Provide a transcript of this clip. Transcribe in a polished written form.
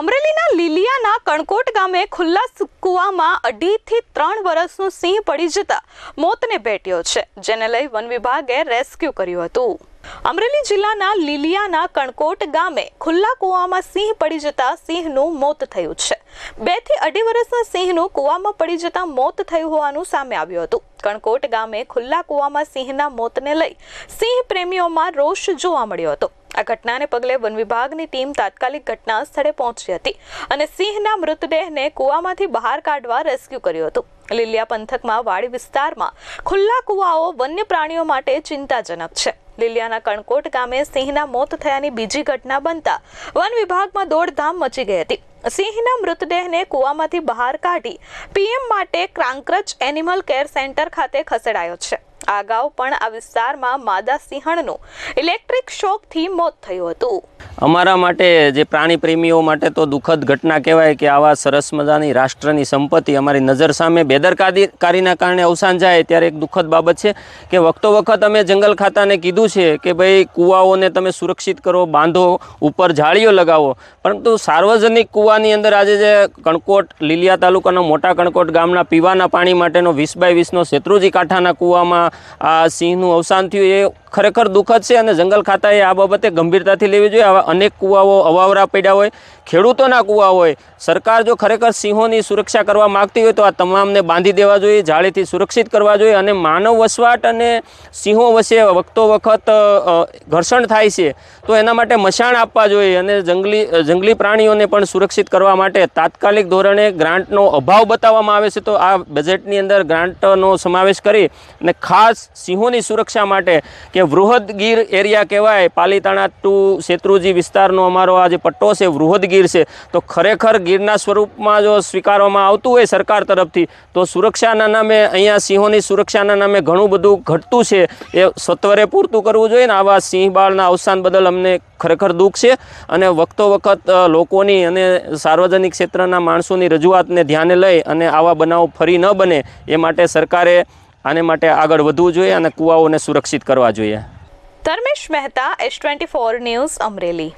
અમરેલીના લીલિયાના કણકોટ ગામે ખુલ્લા કૂવામાં 2.5 થી 3 વર્ષનું સિંહ પડી જતા મોતને ભેટ્યો છે, જેને લઈ વન વિભાગે રેસ્ક્યુ કર્યું હતું। અમરેલી જિલ્લાના લીલિયાના કણકોટ ગામે ખુલ્લા કૂવામાં સિંહ પડી જતા સિંહનું મોત થયું છે। 2 થી 2.5 વર્ષના સિંહનું કૂવામાં પડી જતા મોત થયું હોવાનું સામે આવ્યું હતું। કણકોટ ગામે ખુલ્લા કૂવામાં સિંહના મોતને લઈ સિંહ પ્રેમીઓમાં રોષ જોવા મળ્યો હતો। આ ઘટનાને પગલે વન વિભાગની ટીમ તાત્કાલિક ઘટના સ્થળે પહોંચી હતી અને સિંહના મૃતદેહને કૂવામાંથી બહાર કાઢવા રેસ્ક્યુ કર્યું હતું। લીલિયા પંથકમાં વાડી વિસ્તારમાં ખુલ્લા કૂવાઓ વન્ય પ્રાણીઓ માટે ચિંતાજનક છે। લીલિયાના કણકોટ ગામે સિંહના મોત થયાની બીજી ઘટના બનતા વન વિભાગમાં દોડધામ મચી ગઈ હતી। સિંહના મૃતદેહને કૂવામાંથી બહાર કાઢી પીએમ માટે ક્રાંકરચ એનિમલ કેર સેન્ટર ખાતે ખસેડાયો છે। આ અગાઉ પણ આ વિસ્તારમાં માદા સિંહણનું ઇલેક્ટ્રિક શોકથી મોત થયું હતું। અમારા માટે જે પ્રાણી પ્રેમીઓ માટે તો દુઃખદ ઘટના કહેવાય કે આવા સરસ મજાની રાષ્ટ્રની સંપત્તિ અમારી નજર સામે બેદરકારીના કારણે અવસાન જાય ત્યારે એક દુઃખદ બાબત છે કે વખતો વખત અમે જંગલ ખાતાને કીધું છે કે ભાઈ કૂવાઓને તમે સુરક્ષિત કરો, બાંધો, ઉપર જાળીઓ લગાવો, પરંતુ સાર્વજનિક કૂવાની અંદર આજે જે કણકોટ લીલિયા તાલુકાના મોટા કણકોટ ગામના પીવાના પાણી માટેનો 20x20નો શેત્રુજી કાંઠાના કૂવામાં આ સિંહનું અવસાન થયું એ ખરેખર દુઃખદ છે અને જંગલ ખાતાએ આ બાબતે ગંભીરતાથી લેવી જોઈએ। આવા અનેક કૂવાઓ અવાવરા પડ્યા હોય, ખેડૂતોના કૂવા હોય, સરકાર જો ખરેખર સિંહોની સુરક્ષા કરવા માગતી હોય તો આ તમામને બાંધી દેવા જોઈએ, જાળીથી સુરક્ષિત કરવા જોઈએ અને માનવ વસવાટ અને સિંહો વચ્ચે વખતો વખત ઘર્ષણ થાય છે તો એના માટે મશાણ આપવા જોઈએ અને જંગલી પ્રાણીઓને પણ સુરક્ષિત કરવા માટે તાત્કાલિક ધોરણે ગ્રાન્ટનો અભાવ બતાવવામાં આવે છે તો આ બજેટની અંદર ગ્રાન્ટનો સમાવેશ કરી અને ખાસ સિંહોની સુરક્ષા માટે કે વૃહદ ગીર એરિયા કહેવાય, પાલીતાણા ટુ શેત્રુજી વિસ્તારનો અમારો આ જે પટ્ટો છે વૃહદ ગીર છે તો ખરેખર ગીરના સ્વરૂપમાં જો સ્વીકારવામાં આવતું હોય સરકાર તરફથી તો સુરક્ષાના નામે અહીંયા સિંહોની સુરક્ષાના નામે ઘણું બધું ઘટતું છે એ સત્વરે પૂરતું કરવું જોઈએ ને આવા સિંહ બાળના અવસાન બદલ અમને ખરેખર દુઃખ છે અને વખતો વખત લોકોની અને સાર્વજનિક ક્ષેત્રના માણસોની રજૂઆતને ધ્યાને લઈ અને આવા બનાવો ફરી ન બને એ માટે સરકારે આને માટે આગળ વધવું જોઈએ અને કૂવાઓને સુરક્ષિત કરવા જોઈએ। Dharmesh Mehta, S24 news, Amreli.